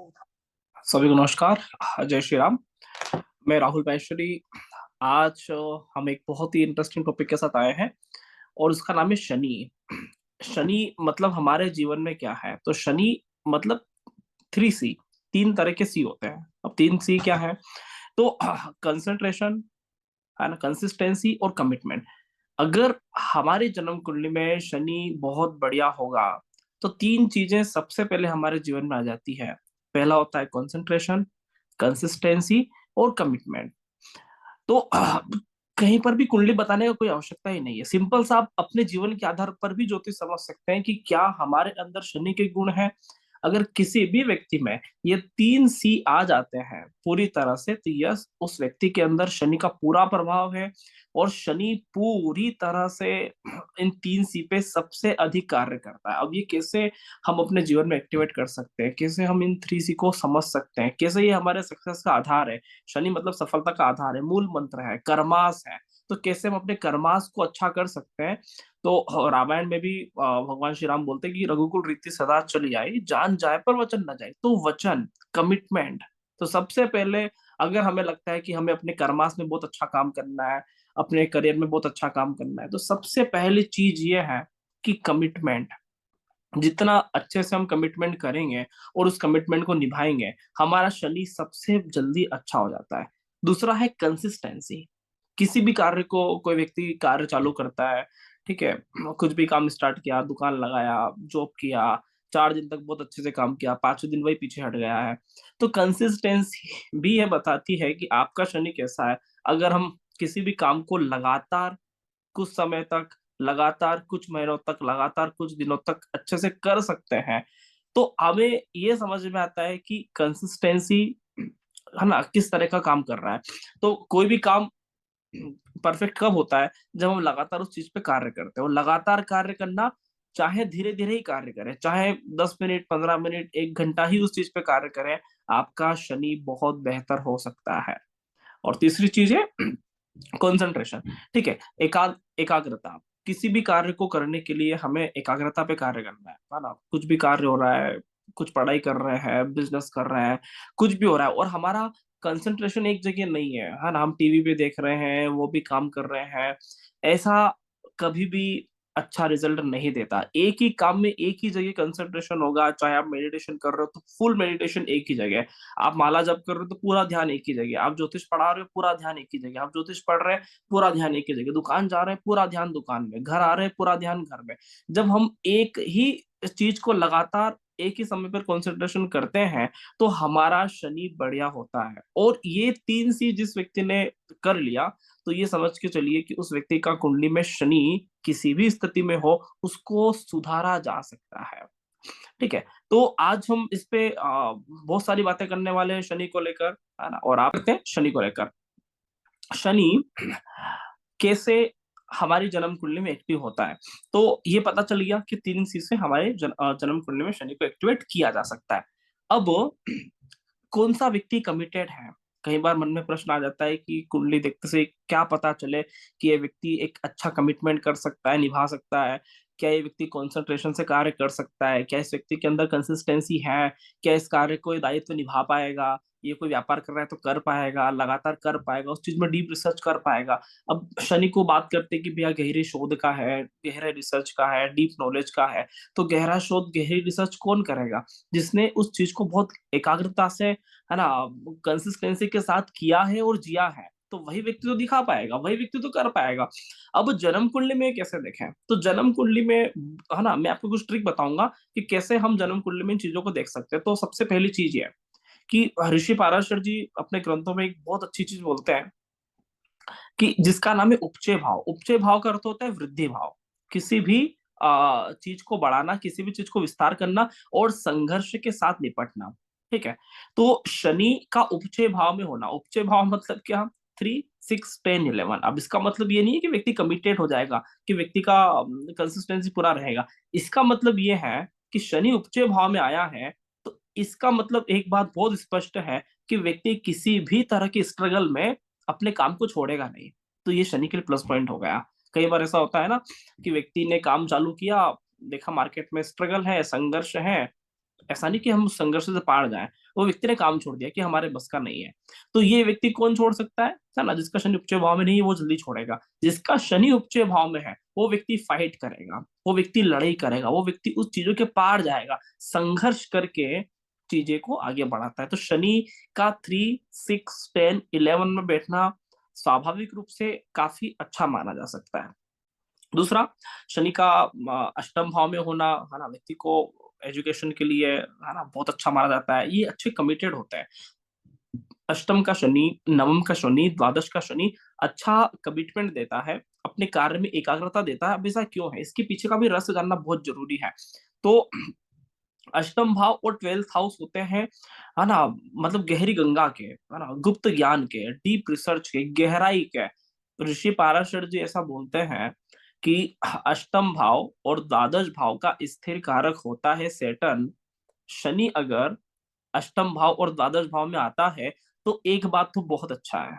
सभी को नमस्कार। जय श्री राम। मैं राहुल माहेश्वरी। आज हम एक बहुत ही इंटरेस्टिंग टॉपिक के साथ आए हैं और उसका नाम है शनि। शनि मतलब हमारे जीवन में क्या है? तो शनि मतलब 3 सी, 3 तरह के सी होते हैं। अब 3 सी क्या है? तो कंसंट्रेशन है ना, कंसिस्टेंसी और कमिटमेंट। अगर हमारी जन्म कुंडली में शनि बहुत बढ़िया होगा तो 3 चीजें सबसे पहले हमारे जीवन में आ जाती है। पहला होता है कंसंट्रेशन, कंसिस्टेंसी और कमिटमेंट। तो कहीं पर भी कुंडली बताने का कोई आवश्यकता ही नहीं है। सिंपल सा आप अपने जीवन के आधार पर भी ज्योतिष समझ सकते हैं कि क्या हमारे अंदर शनि के गुण हैं। अगर किसी भी व्यक्ति में ये 3 सी आ जाते हैं पूरी तरह से, तो यह उस व्यक्ति के अंदर शनि का पूरा प्रभाव है। और शनि पूरी तरह से इन 3 सी पे सबसे अधिक कार्य करता है। अब ये कैसे हम अपने जीवन में एक्टिवेट कर सकते हैं, कैसे हम इन 3 सी को समझ सकते हैं, कैसे ये हमारे सक्सेस का आधार है। शनि मतलब सफलता का आधार है, मूल मंत्र है, कर्मास है। तो कैसे हम अपने कर्मास को अच्छा कर सकते हैं? तो रामायण में भी भगवान श्री राम बोलते हैं कि रघुकुल रीति सदा चली आई, जान जाए पर वचन न जाए। तो वचन, कमिटमेंट। तो सबसे पहले अगर हमें लगता है कि हमें अपने कर्मास में बहुत अच्छा काम करना है, अपने करियर में बहुत अच्छा काम करना है, तो सबसे पहली चीज ये है कि कमिटमेंट। जितना अच्छे से हम कमिटमेंट करेंगे और उस कमिटमेंट को निभाएंगे, हमारा शनि सबसे जल्दी अच्छा हो जाता है। दूसरा है कंसिस्टेंसी। किसी भी कार्य को कोई व्यक्ति कार्य चालू करता है, ठीक है, कुछ भी काम स्टार्ट किया, दुकान लगाया, जॉब किया, 4 दिन तक बहुत अच्छे से काम किया, 5वें दिन वही पीछे हट गया है। तो कंसिस्टेंसी भी ये बताती है कि आपका शनि कैसा है। अगर हम किसी भी काम को लगातार कुछ समय तक, लगातार कुछ महीनों तक, लगातार कुछ दिनों तक अच्छे से कर सकते हैं, तो हमें ये समझ में आता है कि कंसिस्टेंसी है ना किस तरह का काम कर रहा है। तो कोई भी काम परफेक्ट कब होता है? जब हम लगातार उस चीज पे कार्य करते हैं। और लगातार कार्य करना, चाहे धीरे धीरे ही कार्य करें, चाहे 10 मिनट, 15 मिनट, 1 घंटा ही उस चीज पे कार्य करें, आपका शनि बहुत बेहतर हो सकता है। और तीसरी चीज है कंसंट्रेशन। ठीक है, एकाग्रता। किसी भी कार्य को करने के लिए हमें एकाग्रता पे कार्य करना है ना। कुछ भी कार्य हो रहा है, कुछ पढ़ाई कर रहे हैं, बिजनेस कर रहे हैं, कुछ भी हो रहा है और हमारा कंसंट्रेशन एक जगह नहीं है ना, हम टीवी पे देख रहे हैं, वो भी काम कर रहे हैं, ऐसा कभी भी अच्छा रिजल्ट नहीं देता। एक ही काम में एक ही जगह कंसंट्रेशन होगा। चाहे आप मेडिटेशन कर रहे हो तो फुल मेडिटेशन एक ही जगह, आप माला जप कर रहे हो तो पूरा ध्यान एक ही जगह, आप ज्योतिष पढ़ा रहे हो पूरा ध्यान एक ही जगह, आप ज्योतिष पढ़ रहे हैं पूरा ध्यान एक ही जगह, दुकान जा रहे हैं पूरा ध्यान दुकान में, घर आ रहे हैं पूरा ध्यान घर में। जब हम एक ही चीज को लगातार एक ही समय पर कंसंट्रेशन करते हैं तो हमारा शनि बढ़िया होता है। और ये 3 सी जिस व्यक्ति ने कर लिया, तो ये समझ के चलिए कि उस व्यक्ति का कुंडली में शनि किसी भी स्थिति में हो, उसको सुधारा जा सकता है। ठीक है, तो आज हम इस पे बहुत सारी बातें करने वाले हैं शनि को लेकर, है ना। और आप करते हैं शनि को लेकर। शनि कैसे हमारी जन्म कुंडली में एक्टिव होता है? तो ये पता चल गया कि 3 सी से हमारे जन्म कुंडली में शनि को एक्टिवेट किया जा सकता है। अब कौन सा व्यक्ति कमिटेड है? कई बार मन में प्रश्न आ जाता है कि कुंडली देखते से क्या पता चले कि ये व्यक्ति एक अच्छा कमिटमेंट कर सकता है, निभा सकता है? क्या ये व्यक्ति कंसंट्रेशन से कार्य कर सकता है? क्या इस व्यक्ति के अंदर कंसिस्टेंसी है? क्या इस कार्य को, ये दायित्व निभा पाएगा? ये कोई व्यापार कर रहा है तो कर पाएगा, लगातार कर पाएगा, उस चीज में डीप रिसर्च कर पाएगा? अब शनि को बात करते हैं कि भैया गहरी शोध का है, गहरे रिसर्च का है, डीप नॉलेज का है। तो गहरा शोध, गहरी रिसर्च कौन करेगा? जिसने उस चीज को बहुत एकाग्रता से, है ना, कंसिस्टेंसी के साथ किया है और जिया है, तो वही व्यक्ति तो दिखा पाएगा, वही व्यक्ति तो कर पाएगा। अब जन्म कुंडली में कैसे देखें? तो जन्म कुंडली में, है ना, मैं आपको कुछ ट्रिक बताऊंगा कि कैसे हम जन्म कुंडली में इन चीजों को देख सकते हैं। तो सबसे पहली चीज ये है कि ऋषि पाराशर जी अपने ग्रंथों में एक बहुत अच्छी चीज बोलते हैं कि जिसका नाम है उपचय भाव। उपचय भाव का अर्थ होता है वृद्धि भाव। किसी भी चीज को बढ़ाना, किसी भी चीज को विस्तार करना और संघर्ष के साथ निपटना। ठीक है, तो शनि का उपचय भाव में होना, उपचय भाव मतलब क्या? 3, 6, 10, 11। अब इसका मतलब ये नहीं है कि व्यक्ति कमिटेड हो जाएगा, कि व्यक्ति का कंसिस्टेंसी पूरा रहेगा। इसका मतलब ये है कि शनि उपचय भाव में आया है, तो इसका मतलब एक बात बहुत स्पष्ट है कि व्यक्ति किसी भी तरह की स्ट्रगल में अपने काम को छोड़ेगा नहीं। तो ये शनि के लिए प्लस पॉइंट हो गया। कई बार ऐसा होता है ना कि व्यक्ति ने काम चालू किया, देखा मार्केट में स्ट्रगल है, संघर्ष है, ऐसा नहीं कि हम उस संघर्ष से पार जाएं। वो व्यक्ति ने काम छोड़ दिया कि हमारे बस का नहीं है। तो ये व्यक्ति कौन छोड़ सकता है ना? जिसका शनि उपचय भाव में नहीं है वो जल्दी छोड़ेगा। जिसका शनि उपचय भाव में है वो व्यक्ति फाइट करेगा, वो व्यक्ति लड़ाई करेगा, वो व्यक्ति उस चीजों के पार जाएगा, संघर्ष करके चीजें को आगे बढ़ाता है। तो शनि का 3, 6, 10, 11 में बैठना स्वाभाविक रूप से काफी अच्छा माना जा सकता है। दूसरा, शनि का अष्टम भाव में होना, है ना, व्यक्ति को एजुकेशन के लिए, है ना, बहुत अच्छा माना जाता है। ये अच्छे कमिटेड होते हैं। अष्टम का शनि, नवम का शनि, द्वादश का शनि अच्छा कमिटमेंट देता है, अपने कार्य में एकाग्रता देता है। अब ऐसा क्यों है, इसके पीछे का भी रहस्य जानना बहुत जरूरी है। तो अष्टम भाव और 12th हाउस होते हैं, है ना, मतलब गहरी गंगा के, है ना, गुप्त ज्ञान के, डीप रिसर्च के, गहराई के। ऋषि पाराशर जी ऐसा बोलते हैं कि अष्टम भाव और द्वादश भाव का स्थिर कारक होता है सेटर्न। शनि अगर अष्टम भाव और द्वादश भाव में आता है तो एक बात तो बहुत अच्छा है,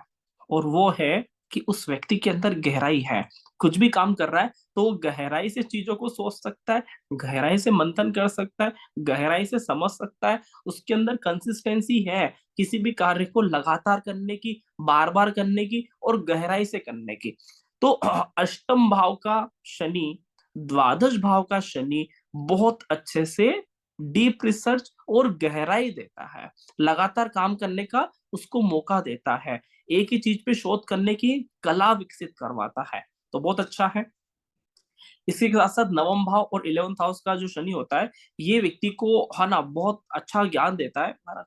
और वो है कि उस व्यक्ति के अंदर गहराई है। कुछ भी काम कर रहा है तो वो गहराई से चीजों को सोच सकता है, गहराई से मंथन कर सकता है, गहराई से समझ सकता है। उसके अंदर कंसिस्टेंसी है किसी भी कार्य को लगातार करने की, बार बार करने की और गहराई से करने की। तो अष्टम भाव का शनि, द्वादश भाव का शनि बहुत अच्छे से डीप रिसर्च और गहराई देता है, लगातार काम करने का उसको मौका देता है, एक ही चीज पे शोध करने की कला विकसित करवाता है। तो बहुत अच्छा है। इसी के साथ साथ नवम भाव और 11th हाउस का जो शनि होता है, ये व्यक्ति को, है ना, बहुत अच्छा ज्ञान देता है ना,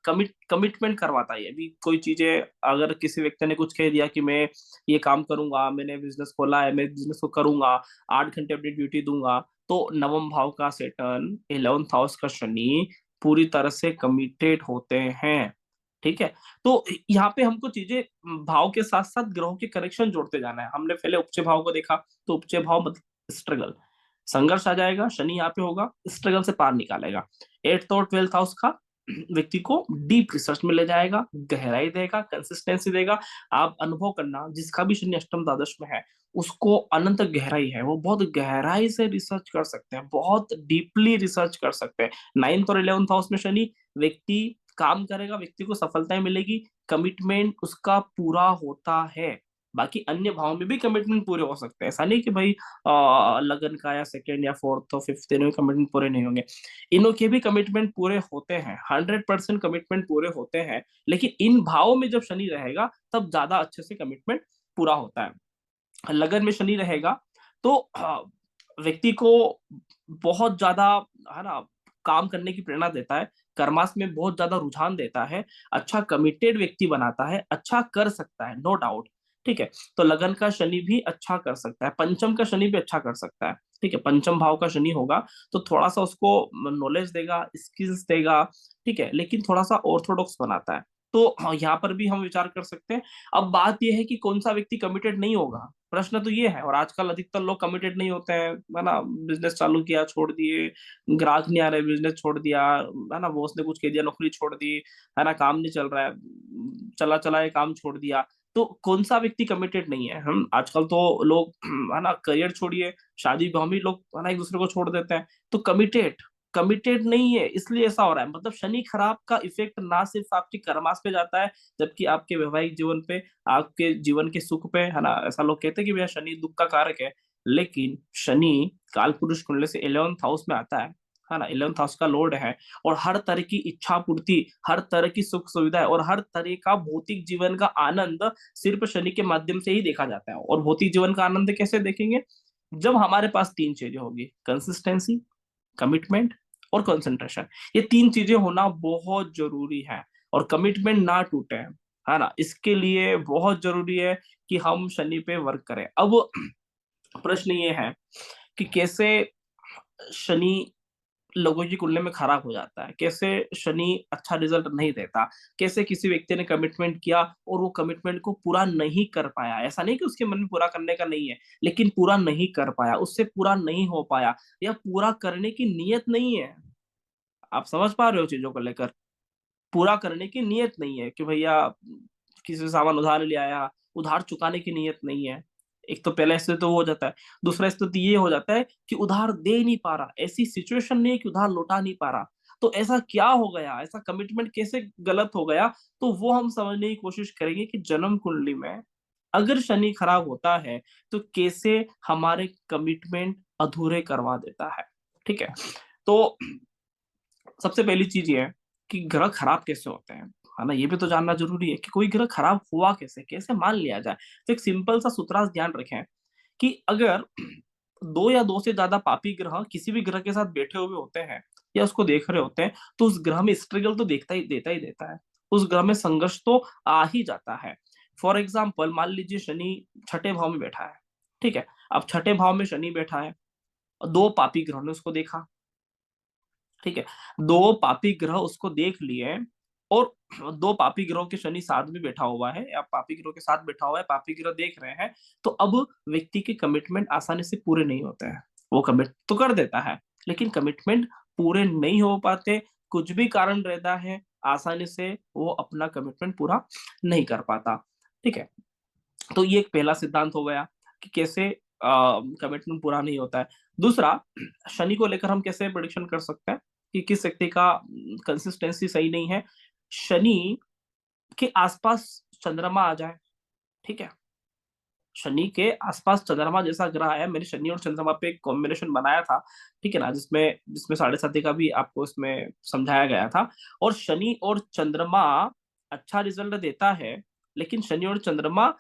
कमिटमेंट करवाता है। अभी कोई चीजें, अगर किसी व्यक्ति ने कुछ कह दिया कि मैं ये काम करूंगा, मैंने बिजनेस खोला है, मैं बिजनेस को करूंगा, 8 घंटे अपनी ड्यूटी दूंगा, तो नवम भाव का सेटर्न, 11th हाउस का शनि पूरी तरह से कमिटेड होते हैं। ठीक है। तो यहाँ पे हमको चीजें, भाव के साथ साथ ग्रहों के कनेक्शन जोड़ते जाना है। हमने पहले उपचय भाव को देखा, तो उपचय भाव मतलब स्ट्रगल, संघर्ष आ जाएगा, शनि यहाँ पे होगा, स्ट्रगल से पार निकालेगा। 8th और 12th हाउस का व्यक्ति को डीप रिसर्च में ले जाएगा, गहराई देगा, कंसिस्टेंसी देगा। आप अनुभव करना, जिसका भी शनि अष्टम द्वादश में है उसको अनंत गहराई है, वो बहुत गहराई से रिसर्च कर सकते हैं, बहुत डीपली रिसर्च कर सकते हैं। 9th और 11th हाउस में शनि, व्यक्ति काम करेगा, व्यक्ति को सफलताएं मिलेगी, कमिटमेंट उसका पूरा होता है। बाकी अन्य भाव में भी कमिटमेंट पूरे हो सकते हैं, ऐसा नहीं कि भाई लगन का या सेकेंड या फोर्थ और फिफ्थ में कमिटमेंट पूरे नहीं होंगे। इनों के भी कमिटमेंट पूरे होते हैं, 100% कमिटमेंट पूरे होते हैं। लेकिन इन भावों में जब शनि रहेगा तब ज्यादा अच्छे से कमिटमेंट पूरा होता है। लगन में शनि रहेगा तो व्यक्ति को बहुत ज्यादा, है ना, काम करने की प्रेरणा देता है, कर्मास में बहुत ज्यादा रुझान देता है, अच्छा कमिटेड व्यक्ति बनाता है, अच्छा कर सकता है, नो डाउट। ठीक है। तो लगन का शनि भी अच्छा कर सकता है, पंचम का शनि भी अच्छा कर सकता है। ठीक है, पंचम भाव का शनि होगा तो थोड़ा सा उसको नॉलेज देगा, स्किल्स देगा। ठीक है, लेकिन थोड़ा सा ऑर्थोडॉक्स बनाता है। तो हाँ, यहाँ पर भी हम विचार कर सकते हैं। अब बात यह है कि कौन सा व्यक्ति कमिटेड नहीं होगा, प्रश्न तो ये है। और आजकल अधिकतर लोग कमिटेड नहीं होते हैं, है ना, बिजनेस चालू किया छोड़ दिए, ग्राहक नहीं आ रहे बिजनेस छोड़ दिया, है ना, बॉस ने कुछ कह दिया नौकरी छोड़ दी, है ना, काम नहीं चल रहा है, चला चला ये काम छोड़ दिया। तो कौन सा व्यक्ति कमिटेड नहीं है? हम आजकल तो लोग, है ना, करियर छोड़िए, शादी ब्याह में लोग, है ना, एक दूसरे को छोड़ देते हैं। तो कमिटेड कमिटेड नहीं है, इसलिए ऐसा हो रहा है। मतलब शनि खराब का इफेक्ट ना सिर्फ आपकी कर्मास पे जाता है, जबकि आपके वैवाहिक जीवन पे, आपके जीवन के सुख पे, है ना, ऐसा लोग कहते हैं कि भैया शनि दुख का कारक है। लेकिन शनि काल पुरुष कुंडली से 11th हाउस में आता है ना, 11th हाउस का लॉर्ड है। और हर तरह की इच्छा पूर्ति, हर तरह की सुख सुविधा और हर तरह का भौतिक जीवन का आनंद सिर्फ शनि के माध्यम से ही देखा जाता है। और भौतिक जीवन का आनंद कैसे देखेंगे? जब हमारे पास तीन चीजें होगी, कंसिस्टेंसी, कमिटमेंट और कंसंट्रेशन। ये तीन चीजें होना बहुत जरूरी है। और कमिटमेंट ना टूटे, है ना, इसके लिए बहुत जरूरी है कि हम शनि पे वर्क करें। अब प्रश्न ये है कि कैसे शनि लोगों की कुंडली में खराब हो जाता है, कैसे शनि अच्छा रिजल्ट नहीं देता, कैसे किसी व्यक्ति ने कमिटमेंट किया और वो कमिटमेंट को पूरा नहीं कर पाया। ऐसा नहीं कि उसके मन में पूरा करने का नहीं है, लेकिन पूरा नहीं कर पाया, उससे पूरा नहीं हो पाया, या पूरा करने की नीयत नहीं है। आप समझ पा रहे हो चीजों को लेकर? पूरा करने की नीयत नहीं है कि भैया किसी से सामान उधार ले आया, उधार चुकाने की नीयत नहीं है। एक तो पहला स्थिति तो वो हो जाता है। दूसरा स्थिति ये हो जाता है कि उधार दे नहीं पा रहा, ऐसी सिचुएशन नहीं है कि उधार लौटा नहीं पा रहा। तो ऐसा क्या हो गया, ऐसा कमिटमेंट कैसे गलत हो गया, तो वो हम समझने की कोशिश करेंगे कि जन्म कुंडली में अगर शनि खराब होता है तो कैसे हमारे कमिटमेंट अधूरे करवा देता है। ठीक है, तो सबसे पहली चीज ये है कि ग्रह खराब कैसे होते हैं, है ना? ये भी तो जानना जरूरी है कि कोई ग्रह खराब हुआ कैसे, कैसे मान लिया जाए। तो एक सिंपल सा सूत्रांश ध्यान रखें कि अगर दो या दो से ज्यादा पापी ग्रह किसी भी ग्रह के साथ बैठे हुए होते हैं या उसको देख रहे होते हैं, तो उस ग्रह में स्ट्रगल तो ही देता है, उस ग्रह में संघर्ष तो आ ही जाता है। फॉर एग्जाम्पल मान लीजिए शनि छठे भाव में बैठा है। ठीक है, अब छठे भाव में शनि बैठा है, दो पापी ग्रहों ने उसको देखा। ठीक है, दो पापी ग्रह उसको देख लिए, और दो पापी ग्रहों के शनि साथ भी बैठा हुआ है या पापी ग्रहों के साथ बैठा हुआ है, पापी ग्रह देख रहे हैं, तो अब व्यक्ति के कमिटमेंट आसानी से पूरे नहीं होते हैं। वो कमिट तो कर देता है, लेकिन कमिटमेंट पूरे नहीं हो पाते, कुछ भी कारण रहता है, आसानी से वो अपना कमिटमेंट पूरा नहीं कर पाता। ठीक है, तो ये एक पहला सिद्धांत हो गया कि कैसे कमिटमेंट पूरा नहीं होता है। दूसरा, शनि को लेकर हम कैसे प्रेडिक्शन कर सकते हैं कि किस व्यक्ति का कंसिस्टेंसी सही नहीं है। शनि के आसपास चंद्रमा आ जाए। ठीक है, शनि के आसपास चंद्रमा जैसा ग्रह है, मैंने शनि और चंद्रमा पे एक कॉम्बिनेशन बनाया था। ठीक है ना, जिसमें जिसमें साढ़े साथी का भी आपको इसमें समझाया गया था। और शनि और चंद्रमा अच्छा रिजल्ट देता है, लेकिन शनि और चंद्रमा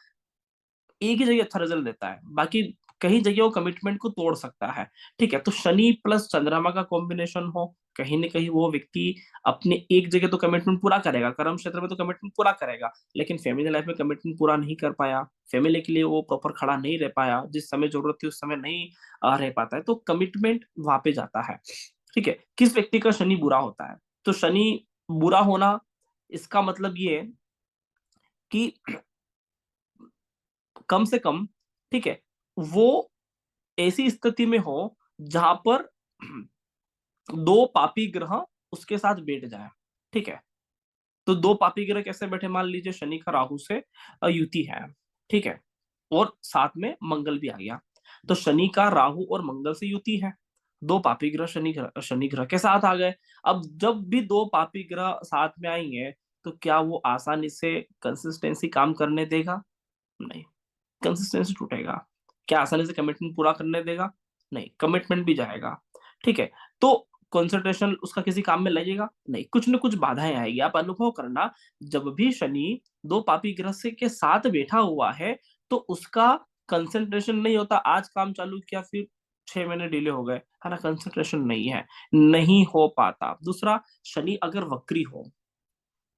एक ही जगह अच्छा रिजल्ट देता है, बाकी कहीं जगह वो कमिटमेंट को तोड़ सकता है। ठीक है, तो शनि प्लस चंद्रमा का कॉम्बिनेशन हो, कहीं ना कहीं वो व्यक्ति अपने एक जगह तो कमिटमेंट पूरा करेगा, कर्म क्षेत्र में तो कमिटमेंट पूरा करेगा, लेकिन फैमिली लाइफ में कमिटमेंट पूरा नहीं कर पाया, फैमिली के लिए वो प्रॉपर खड़ा नहीं रह पाया, जिस समय जरूरत थी उस समय नहीं रह पाता है, तो कमिटमेंट वहां पे जाता है। ठीक है, किस व्यक्ति का शनि बुरा होता है, तो शनि बुरा होना इसका मतलब ये है कि कम से कम, ठीक है, वो ऐसी स्थिति में हो जहां पर दो पापी ग्रह उसके साथ बैठ जाए। ठीक है, तो दो पापी ग्रह कैसे बैठे, मान लीजिए शनि का राहु से युति है। ठीक है, और साथ में मंगल भी आ गया, तो शनि का राहु और मंगल से युति है, दो पापी ग्रह शनि ग्रह के साथ आ गए। अब जब भी दो पापी ग्रह साथ में आएंगे, तो क्या वो आसानी से कंसिस्टेंसी काम करने देगा? नहीं, कंसिस्टेंसी टूटेगा। क्या आसानी से कमिटमेंट पूरा करने देगा? नहीं, कमिटमेंट भी जाएगा। ठीक है, तो कंसंट्रेशन उसका किसी काम में लगेगा? नहीं, कुछ न कुछ बाधाएं आएगी। आप अनुभव करना, जब भी शनि दो पापी ग्रह से के साथ बैठा हुआ है, तो उसका कंसंट्रेशन नहीं होता। आज काम चालू किया, फिर 6 महीने डिले हो गए, है ना? कंसंट्रेशन नहीं है, नहीं हो पाता। दूसरा, शनि अगर वक्री हो,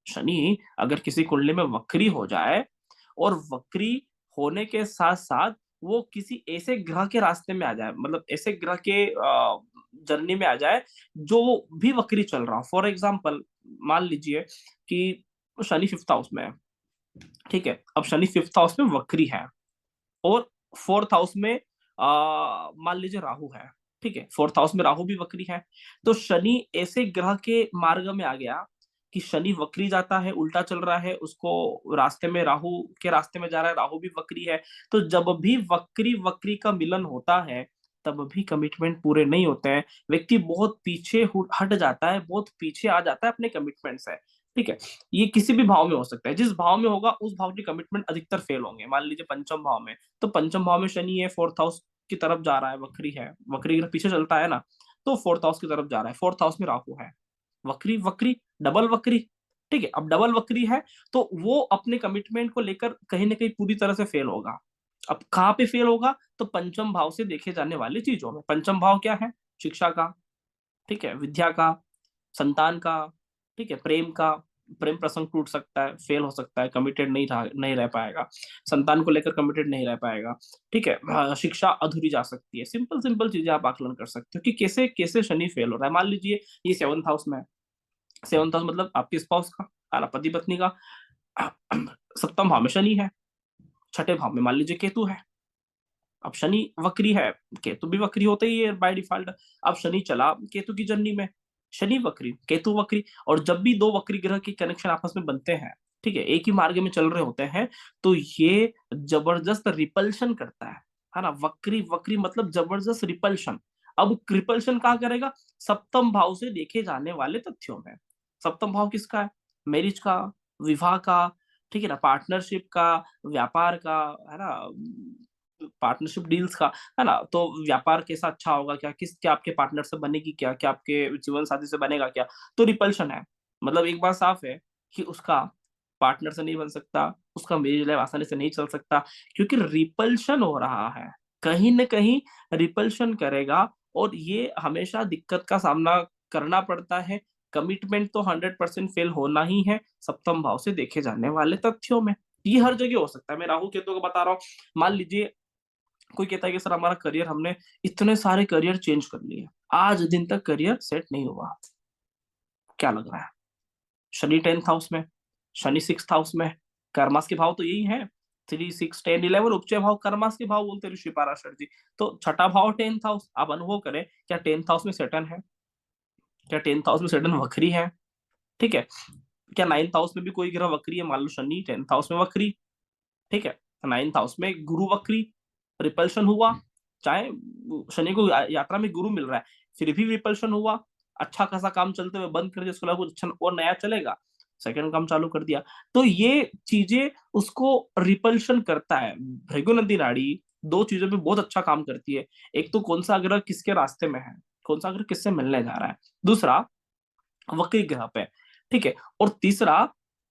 शनि अगर किसी कुंडली में वक्री हो जाए, और वक्री होने के साथ साथ वो किसी ऐसे ग्रह के रास्ते में आ जाए, मतलब ऐसे ग्रह के जर्नी में आ जाए जो भी वक्री चल रहा हो। फॉर एग्जाम्पल, मान लीजिए कि शनि फिफ्थ हाउस में है। ठीक है, अब शनि फिफ्थ हाउस में वक्री है, और फोर्थ हाउस में मान लीजिए राहु है। ठीक है, फोर्थ हाउस में राहु भी वक्री है, तो शनि ऐसे ग्रह के मार्ग में आ गया कि शनि वक्री जाता है, उल्टा चल रहा है, उसको रास्ते में राहु के रास्ते में जा रहा है, राहु भी वक्री है। तो जब भी वक्री वक्री का मिलन होता है, तब भी कमिटमेंट पूरे नहीं होते हैं, व्यक्ति बहुत पीछे हट जाता है, बहुत पीछे आ जाता है अपने कमिटमेंट से। ठीक है, ये किसी भी भाव में हो सकता है, जिस भाव में होगा उस भाव के कमिटमेंट अधिकतर फेल होंगे। मान लीजिए पंचम भाव में, तो पंचम भाव में शनि है, फोर्थ हाउस की तरफ जा रहा है, वक्री है, वक्री ग्रह पीछे चलता है ना, तो फोर्थ हाउस की तरफ जा रहा है, फोर्थ हाउस में राहु है, वक्री वक्री, डबल वक्री। ठीक है, अब डबल वक्री है, तो वो अपने कमिटमेंट को लेकर कहीं ना कहीं पूरी तरह से फेल होगा। अब कहाँ पे फेल होगा, तो पंचम भाव से देखे जाने वाली चीजों में। पंचम भाव क्या है? शिक्षा का, ठीक है, विद्या का, संतान का, ठीक है, प्रेम का। प्रेम प्रसंग टूट सकता है, फेल हो सकता है, कमिटेड नहीं रह पाएगा, संतान को लेकर कमिटेड नहीं रह पाएगा। ठीक है, शिक्षा अधूरी जा सकती है। सिंपल सिंपल चीजें आप आकलन कर सकते हो कि कैसे कैसे शनि फेल हो रहा है। मान लीजिए ये सेवंथ हाउस में है, सेवंथ हाउस मतलब आपके स्पाउस का, है ना, पति पत्नी का। सप्तम भाव में शनि है, छठे भाव में मान लीजिए केतु है। अब शनि वक्री है, केतु भी वक्री होता ही है बाय डिफॉल्ट। अब शनि चला केतु की जर्नी में, शनि वक्री केतु वक्री, और जब भी दो वक्री ग्रह के कनेक्शन आपस में बनते हैं, ठीक है, एक ही मार्ग में चल रहे होते हैं, तो ये जबरदस्त रिपल्शन करता है ना? वक्री वक्री मतलब जबरदस्त रिपल्शन। अब रिपल्शन कहाँ करेगा? सप्तम भाव से देखे जाने वाले तथ्यों में। सप्तम भाव किसका है? मैरिज का, विवाह का, ठीक है ना, पार्टनरशिप का, व्यापार का, है ना, पार्टनरशिप डील्स का, है ना। तो व्यापार कैसा अच्छा होगा, क्या आपके पार्टनर से बनेगी, क्या आपके जीवन साथी से बनेगा क्या, तो रिपल्शन है। मतलब एक बात साफ है कि उसका पार्टनर से नहीं बन सकता, उसका मैरिज लाइफ आसानी से नहीं चल सकता, क्योंकि रिपल्शन हो रहा है। कहीं न कहीं रिपल्शन करेगा और ये हमेशा दिक्कत का सामना करना पड़ता है। कमिटमेंट तो 100% फेल होना ही है, सप्तम भाव से देखे जाने वाले तथ्यों में। ये हर जगह हो सकता है। मैं राहु केतु का बता रहा हूँ। मान लीजिए कोई कहता है कि सर हमारा करियर, हमने इतने सारे करियर चेंज कर लिए, आज दिन तक करियर सेट नहीं हुआ। क्या लग रहा है? शनि 10th हाउस में, शनि 6th हाउस में, कर्मास के भाव तो यही है, 3 6 10 11 उपचय भाव कर्मास के भाव बोलते हैं ऋषि पाराशर जी। तो छठा भाव 10th हाउस। आप अनुभव करें, क्या 10th हाउस में सेटन है? क्या 10th हाउस में सेटन वक्री है? ठीक है। क्या 9th हाउस में भी कोई ग्रह वक्री है? मान लो शनि 10th हाउस में वक्री, ठीक है, 9th हाउस में गुरु वक्री, रिपल्शन हुआ। चाहे शनि को यात्रा में गुरु मिल रहा है, फिर भी रिपल्शन हुआ। अच्छा खासा काम चलते हुए बंद कर दिया, उसके अलावा कुछ अच्छा और नया चलेगा, सेकंड काम चालू कर दिया। तो ये चीजें उसको रिपल्शन करता है। भृगु नाड़ी दो चीजों पे बहुत अच्छा काम करती है। एक तो कौन सा ग्रह किसके रास्ते में है, कौन सा ग्रह किससे मिलने जा रहा है। दूसरा, वक्री ग्रह पे, ठीक है। और तीसरा,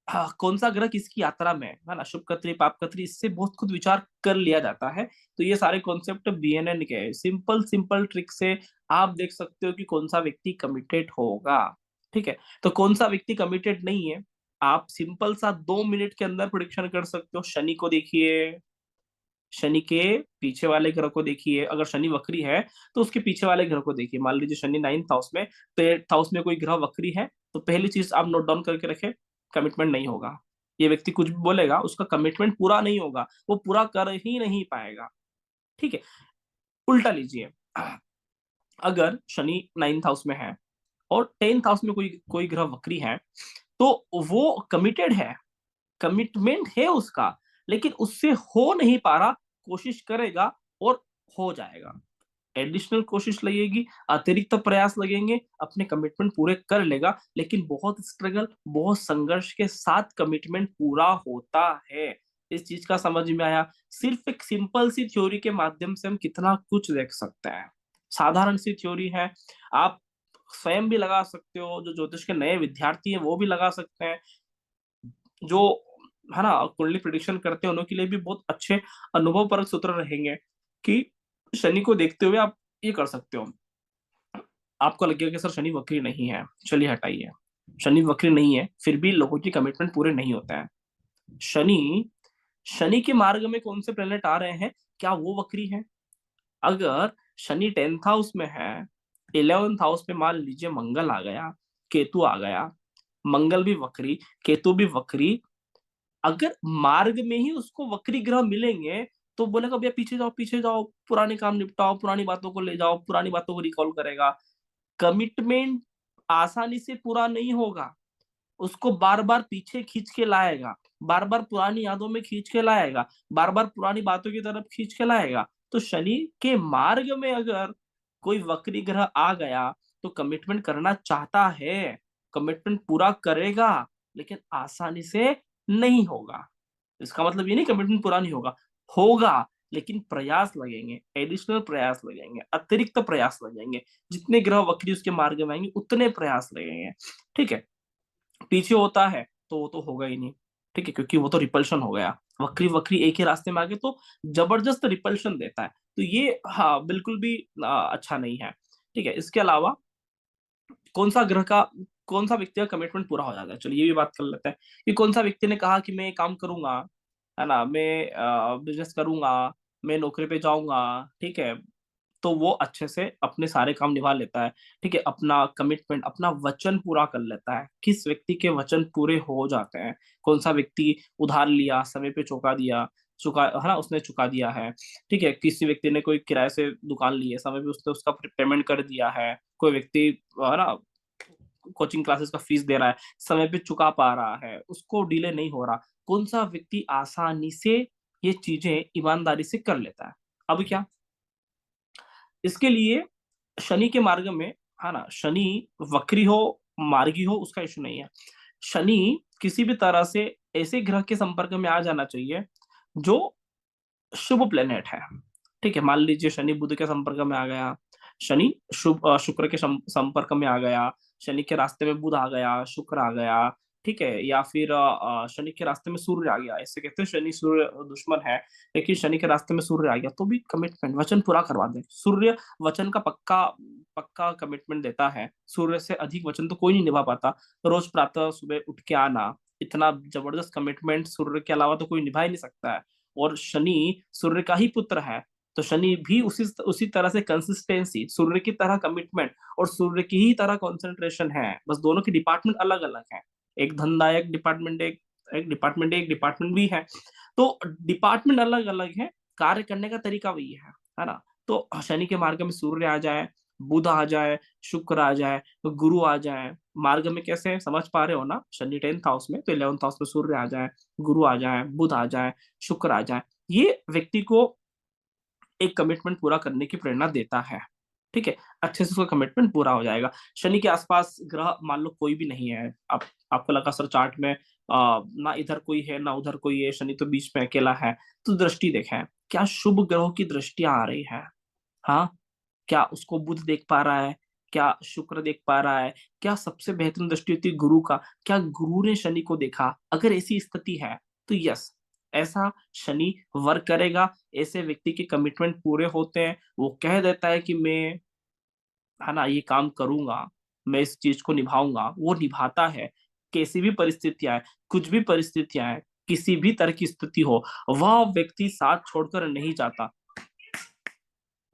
हाँ, कौन सा ग्रह किसकी यात्रा में है ना, शुभ कत्री पाप कत्री, इससे बहुत खुद विचार कर लिया जाता है। तो ये सारे कॉन्सेप्ट बीएनएन के हैं। सिंपल सिंपल ट्रिक से आप देख सकते हो कि कौन सा व्यक्ति कमिटेड होगा, ठीक है। तो कौन सा व्यक्ति कमिटेड नहीं है, आप सिंपल सा 2 मिनट के अंदर प्रिडिक्शन कर सकते हो। शनि को देखिए, शनि के पीछे वाले ग्रह को देखिए। अगर शनि वक्री है तो उसके पीछे वाले ग्रह को देखिए। मान लीजिए शनि 9th हाउस में, तो 8th हाउस में कोई ग्रह वक्री है, तो पहली चीज आप नोट डाउन करके रखें, कमिटमेंट नहीं होगा। ये व्यक्ति कुछ भी बोलेगा, उसका कमिटमेंट पूरा नहीं होगा, वो पूरा कर ही नहीं पाएगा, ठीक है। उल्टा लीजिए, अगर शनि 9th हाउस में है और 10th हाउस में कोई कोई ग्रह वक्री है, तो वो कमिटेड है, कमिटमेंट है उसका, लेकिन उससे हो नहीं पा रहा, कोशिश करेगा और हो जाएगा। एडिशनल कोशिश लगेगी, अतिरिक्त प्रयास लगेंगे, अपने कमिटमेंट पूरे कर लेगा, लेकिन बहुत स्ट्रगल, बहुत संघर्ष के साथ कमिटमेंट पूरा होता है। इस चीज का समझ में आया? सिर्फ एक सिंपल सी थ्योरी के माध्यम से हम कितना कुछ देख सकते हैं। साधारण सी थ्योरी है, आप स्वयं भी लगा सकते हो, जो ज्योतिष के नए विद्यार्थी हैं वो भी लगा सकते हैं, जो है ना कुंडली प्रिडिक्शन करते हैं उनके लिए भी बहुत अच्छे अनुभव परक सूत्र रहेंगे कि शनि को देखते हुए आप ये कर सकते हो। आपको लगेगा कि सर शनि वक्री नहीं है, चलिए हटाइए, शनि वक्री नहीं है, फिर भी लोगों की कमिटमेंट पूरे नहीं होते हैं। शनि, शनि के मार्ग में कौन से प्लेनेट आ रहे हैं, क्या वो वक्री है? अगर शनि 10th हाउस में है, 11th हाउस में मान लीजिए मंगल आ गया, केतु आ गया, मंगल भी वक्री, केतु भी वक्री, अगर मार्ग में ही उसको वक्री ग्रह मिलेंगे, तो बोलेगा भैया पीछे जाओ, पुराने काम निपटाओ, पुरानी बातों को ले जाओ, पुरानी बातों को रिकॉल करेगा। कमिटमेंट आसानी से पूरा नहीं होगा, उसको बार बार पीछे खींच के लाएगा, बार बार पुरानी यादों में खींच के लाएगा, बार बार पुरानी बातों की तरफ खींच के लाएगा। तो शनि के मार्ग में अगर कोई वक्री ग्रह आ गया, तो कमिटमेंट करना चाहता है, कमिटमेंट पूरा करेगा, लेकिन आसानी से नहीं होगा। इसका मतलब ये नहीं कमिटमेंट पूरा नहीं होगा, होगा, लेकिन प्रयास लगेंगे, एडिशनल प्रयास लगेंगे, अतिरिक्त प्रयास लगेंगे। जितने ग्रह वक्री उसके मार्ग में आएंगे उतने प्रयास लगेंगे, ठीक है। पीछे होता है तो वो तो होगा ही नहीं, ठीक है, क्योंकि वो तो रिपल्शन हो गया। वक्री वक्री एक ही रास्ते में आगे तो जबरदस्त रिपल्शन देता है। तो ये हाँ बिल्कुल भी अच्छा नहीं है, ठीक है। इसके अलावा कौन सा ग्रह का, कौन सा व्यक्ति का कमिटमेंट पूरा हो जाता है, चलिए ये भी बात कर लेते हैं कि कौन सा व्यक्ति ने कहा कि मैं ये काम करूंगा, है ना, मैं बिजनेस करूंगा, मैं नौकरी पे जाऊंगा, ठीक है, तो वो अच्छे से अपने सारे काम निभा लेता है, ठीक है, अपना कमिटमेंट, अपना वचन पूरा कर लेता है। किस व्यक्ति के वचन पूरे हो जाते हैं? कौन सा व्यक्ति उधार लिया समय पे चुका दिया, चुका है ना, उसने चुका दिया है, ठीक है। किसी व्यक्ति ने कोई किराए से दुकान ली है, समय पे उसने उसका पेमेंट कर दिया है। कोई व्यक्ति है ना कोचिंग क्लासेस का फीस दे रहा है, समय पे चुका पा रहा है, उसको डिले नहीं हो रहा। कौन सा व्यक्ति आसानी से ये चीजें ईमानदारी से कर लेता है? अब क्या, इसके लिए शनि के मार्ग में, है ना, शनि वक्री हो, मार्गी हो, उसका इश्यू नहीं है। शनि किसी भी तरह से ऐसे ग्रह के संपर्क में आ जाना चाहिए जो शुभ प्लेनेट है। ठीक है, मान लीजिए शनि बुध के संपर्क में आ गया, शनि शुक्र के संपर्क में आ गया, शनि के रास्ते में बुध आ गया, शुक्र आ गया, ठीक है, या फिर शनि के रास्ते में सूर्य आ गया। ऐसे कहते हैं शनि सूर्य दुश्मन है, लेकिन शनि के रास्ते में सूर्य आ गया तो भी कमिटमेंट, वचन पूरा करवा दे। सूर्य वचन का पक्का पक्का कमिटमेंट देता है, सूर्य से अधिक वचन तो कोई नहीं निभा पाता। रोज प्रातः सुबह उठ के आना, इतना जबरदस्त कमिटमेंट सूर्य के अलावा तो कोई निभा ही नहीं सकता है। और शनि सूर्य का ही पुत्र है, तो शनि भी उसी तरह से कंसिस्टेंसी, सूर्य की तरह कमिटमेंट और सूर्य की ही तरह कंसंट्रेशन है, बस दोनों की डिपार्टमेंट अलग अलग है। एक धनदायक डिपार्टमेंट, एक डिपार्टमेंट भी है। तो डिपार्टमेंट अलग अलग है, कार्य करने का तरीका वही है ना। तो शनि के मार्ग में सूर्य आ जाए, बुध आ जाए, शुक्र आ जाए, तो गुरु आ जाए। मार्ग में कैसे समझ पा रहे हो ना, शनि 10th हाउस में, तो 11th हाउस में सूर्य आ जाए, गुरु आ जाए, बुध आ जाए, शुक्र आ जाए, ये व्यक्ति को एक कमिटमेंट पूरा करने की प्रेरणा देता है। ठीक है, अच्छे से उसका कमिटमेंट पूरा हो जाएगा। शनि के आसपास ग्रह मान लो कोई भी नहीं है, आप आपको लगा सर चार्ट में ना इधर कोई है ना उधर कोई है, शनि तो बीच में अकेला है, तो दृष्टि देखें, क्या शुभ ग्रहों की दृष्टियां आ रही है? हाँ, क्या उसको बुध देख पा रहा है? क्या शुक्र देख पा रहा है? क्या सबसे बेहतरीन दृष्टि होती है गुरु का, क्या गुरु ने शनि को देखा? अगर ऐसी स्थिति है तो यस, ऐसा शनि वर्क करेगा। ऐसे व्यक्ति के कमिटमेंट पूरे होते हैं, वो कह देता है कि मैं, है ना, ये काम करूंगा, मैं इस चीज को निभाऊंगा, वो निभाता है। कैसी भी परिस्थितियां आए, कुछ भी परिस्थितियां आए, किसी भी तरह की स्थिति हो, वह व्यक्ति साथ छोड़कर नहीं जाता,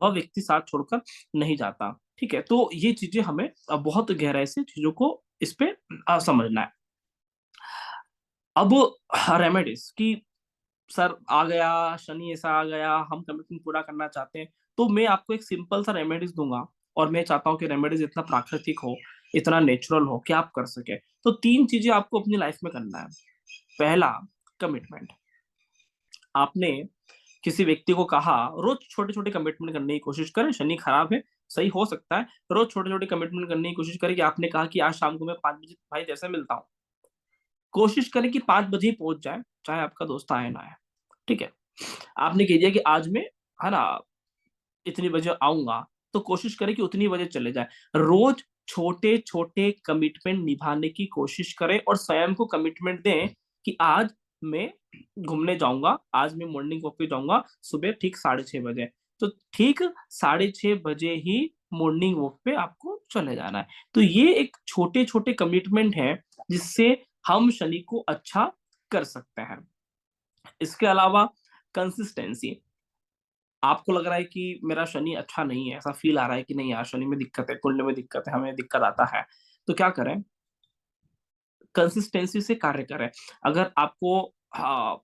वह व्यक्ति साथ छोड़कर नहीं जाता। ठीक है, तो ये चीजें हमें बहुत गहराई से चीजों को इस पे समझना है। अब रेमेडीज की, सर आ गया शनि, ऐसा आ गया, हम कमिटमेंट पूरा करना चाहते हैं, तो मैं आपको एक सिंपल सा रेमेडीज दूंगा। और मैं चाहता हूँ कि रेमेडीज इतना प्राकृतिक हो, इतना नेचुरल हो कि आप कर सके। तो 3 चीजें आपको अपनी लाइफ में करना है। पहला, कमिटमेंट। आपने किसी व्यक्ति को कहा, रोज छोटे छोटे कमिटमेंट करने की कोशिश करें। शनि खराब है, सही हो सकता है, रोज छोटे छोटे कमिटमेंट करने की कोशिश करें। कि आपने कहा कि आज शाम को मैं 5 बजे भाई जैसे मिलता हूँ, कोशिश करें कि 5 बजे ही पहुंच जाए, चाहे आपका दोस्त आए ना आए। ठीक है, आपने कह दिया कि आज मैं, है ना, इतनी बजे आऊंगा, तो कोशिश करें कि उतनी बजे चले जाए। रोज छोटे छोटे कमिटमेंट निभाने की कोशिश करें और स्वयं को कमिटमेंट दें कि आज मैं घूमने जाऊंगा, आज मैं मॉर्निंग वॉक पे जाऊंगा सुबह ठीक 6:30 बजे। तो ठीक 6:30 बजे ही मॉर्निंग वॉक पे आपको चले जाना है। तो ये एक छोटे छोटे कमिटमेंट है जिससे हम शनि को अच्छा कर सकते हैं। इसके अलावा कंसिस्टेंसी, आपको लग रहा है कि मेरा शनि अच्छा नहीं है, ऐसा फील आ रहा है कि नहीं यार शनि में दिक्कत है, कुंडली में दिक्कत है, हमें दिक्कत आता है, तो क्या करें? कंसिस्टेंसी से कार्य करें। अगर आपको, हाँ,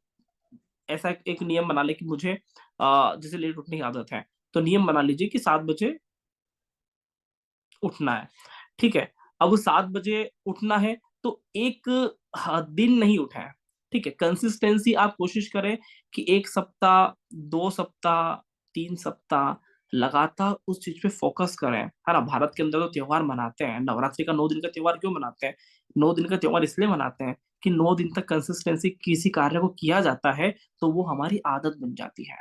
ऐसा एक नियम बना ले कि मुझे जैसे लेट उठने की आदत है, तो नियम बना लीजिए कि 7 बजे उठना है। ठीक है, अब 7 बजे उठना है तो एक दिन नहीं उठे। ठीक है, कंसिस्टेंसी आप कोशिश करें कि 1 सप्ताह, 2 सप्ताह, 3 सप्ताह लगातार उस चीज पे फोकस करें, है ना। भारत के अंदर तो त्योहार मनाते हैं, नवरात्रि का 9 दिन का त्योहार क्यों मनाते हैं? 9 दिन का त्योहार इसलिए मनाते हैं कि 9 दिन तक कंसिस्टेंसी किसी कार्य को किया जाता है, तो वो हमारी आदत बन जाती है।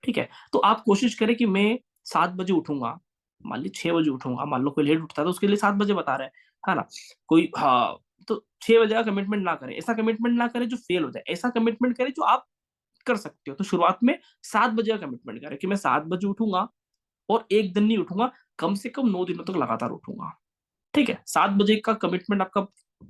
ठीक है, तो आप कोशिश करें कि मैं 7 बजे उठूंगा, मान ली 6 बजे उठूंगा, मान लो कोई लेट उठता है तो उसके लिए 7 बजे बता रहे हैं, है ना। कोई, हाँ, तो 6 बजे का कमिटमेंट ना करें, ऐसा कमिटमेंट ना करें जो फेल हो जाए, ऐसा कमिटमेंट करें जो आप कर सकते हो। तो शुरुआत में 7 बजे का कमिटमेंट करें कि मैं 7 बजे उठूंगा, और एक दिन नहीं उठूंगा, कम से कम 9 दिनों तक लगातार उठूंगा। ठीक है, 7 बजे का कमिटमेंट आपका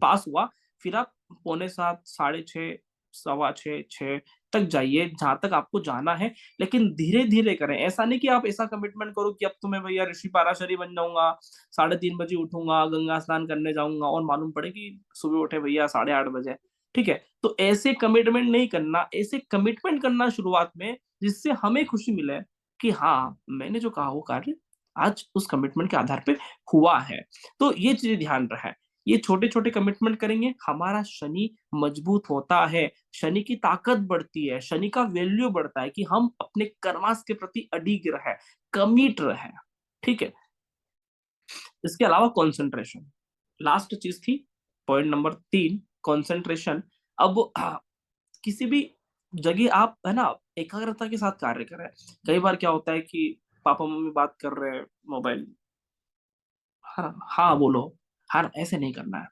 पास हुआ, फिर आप 6:45, 6:30, 6:15, 6 तक जाइए जहां तक आपको जाना है। लेकिन धीरे धीरे करें, ऐसा नहीं कि आप ऐसा कमिटमेंट करो कि अब तो मैं भैया ऋषि पाराशरी बन जाऊंगा, 3:30 बजे उठूंगा, गंगा स्नान करने जाऊंगा, और मालूम पड़े कि सुबह उठे भैया 8:30 बजे। ठीक है, तो ऐसे कमिटमेंट नहीं करना, ऐसे कमिटमेंट करना शुरुआत में जिससे हमें खुशी मिले कि हाँ मैंने जो कहा वो कार्य आज उस कमिटमेंट के आधार पे हुआ है। तो ये चीजें ध्यान रहे, ये छोटे छोटे कमिटमेंट करेंगे, हमारा शनि मजबूत होता है, शनि की ताकत बढ़ती है, शनि का वैल्यू बढ़ता है कि हम अपने कर्मास के प्रति अडिग रहे, कमिट रहे। ठीक है, इसके अलावा कंसंट्रेशन, लास्ट चीज थी, पॉइंट नंबर 3, कंसंट्रेशन। अब किसी भी जगह आप है ना एकाग्रता के साथ कार्य करें। कई बार क्या होता है कि पापा मम्मी बात कर रहे हैं, मोबाइल, हाँ हाँ बोलो, हाँ ऐसे नहीं करना है।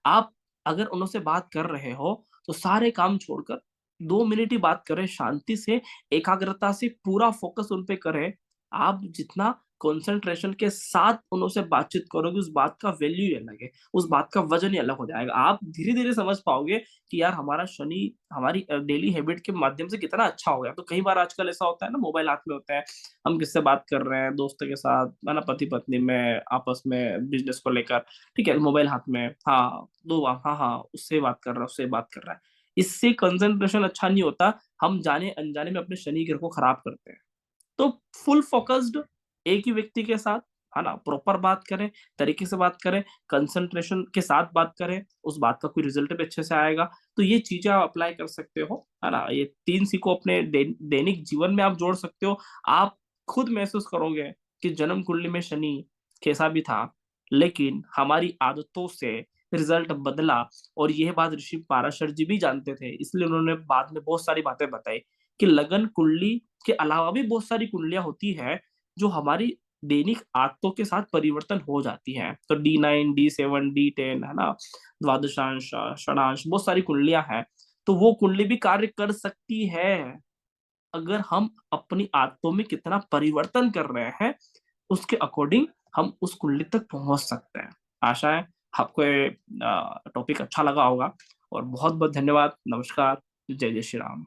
आप अगर उनसे बात कर रहे हो तो सारे काम छोड़कर 2 मिनट ही बात करें, शांति से, एकाग्रता से पूरा फोकस उन पे करें। आप जितना कंसंट्रेशन के साथ उनसे बातचीत करोगे, उस बात का वैल्यू ही अलग है, उस बात का वजन ही अलग हो जाएगा। आप धीरे धीरे समझ पाओगे कि यार हमारा शनि हमारी डेली हैबिट के माध्यम से कितना अच्छा हो गया। तो कई बार आजकल ऐसा होता है ना, मोबाइल हाथ में होता है, हम किससे बात कर रहे हैं, दोस्तों के साथ है ना, पति पत्नी में आपस में बिजनेस को लेकर, ठीक है, मोबाइल हाथ में, हाँ, हाँ, हाँ, उससे बात कर रहा है, उससे बात कर रहा है। इससे कंसंट्रेशन अच्छा नहीं होता, हम जाने-अनजाने में अपने शनि ग्रह को खराब करते हैं। तो फुल फोकस्ड एक ही व्यक्ति के साथ, है ना, प्रॉपर बात करें, तरीके से बात करें, कंसंट्रेशन के साथ बात करें, उस बात का कोई रिजल्ट भी अच्छे से आएगा। तो ये चीज़ें आप अप्लाई कर सकते हो, है ना? ये 3 सीखों अपने दैनिक जीवन में आप जोड़ सकते हो। आप खुद महसूस करोगे कि जन्म कुंडली में शनि कैसा भी था, लेकिन हमारी आदतों से रिजल्ट बदला। और यह बात ऋषि पाराशर जी भी जानते थे, इसलिए उन्होंने बाद में बहुत सारी बातें बताई कि लगन कुंडली के अलावा भी बहुत सारी कुंडलियाँ होती हैं, जो हमारी दैनिक आदतों के साथ परिवर्तन हो जाती हैं। तो D9, D7, D10 है ना? द्वादशांश, षडांश, बहुत सारी कुंडलियाँ हैं। तो वो कुंडली भी कार्य कर सकती है, अगर हम अपनी आदतों में कितना परिवर्तन कर रहे हैं, उसके अकॉर्डिंग हम उस कुंडली तक पहुँच सकते हैं। आशा है आपको ये टॉपिक अच्छा लगा होगा, और बहुत-बहुत धन्यवाद। नमस्कार। जय जय श्री राम।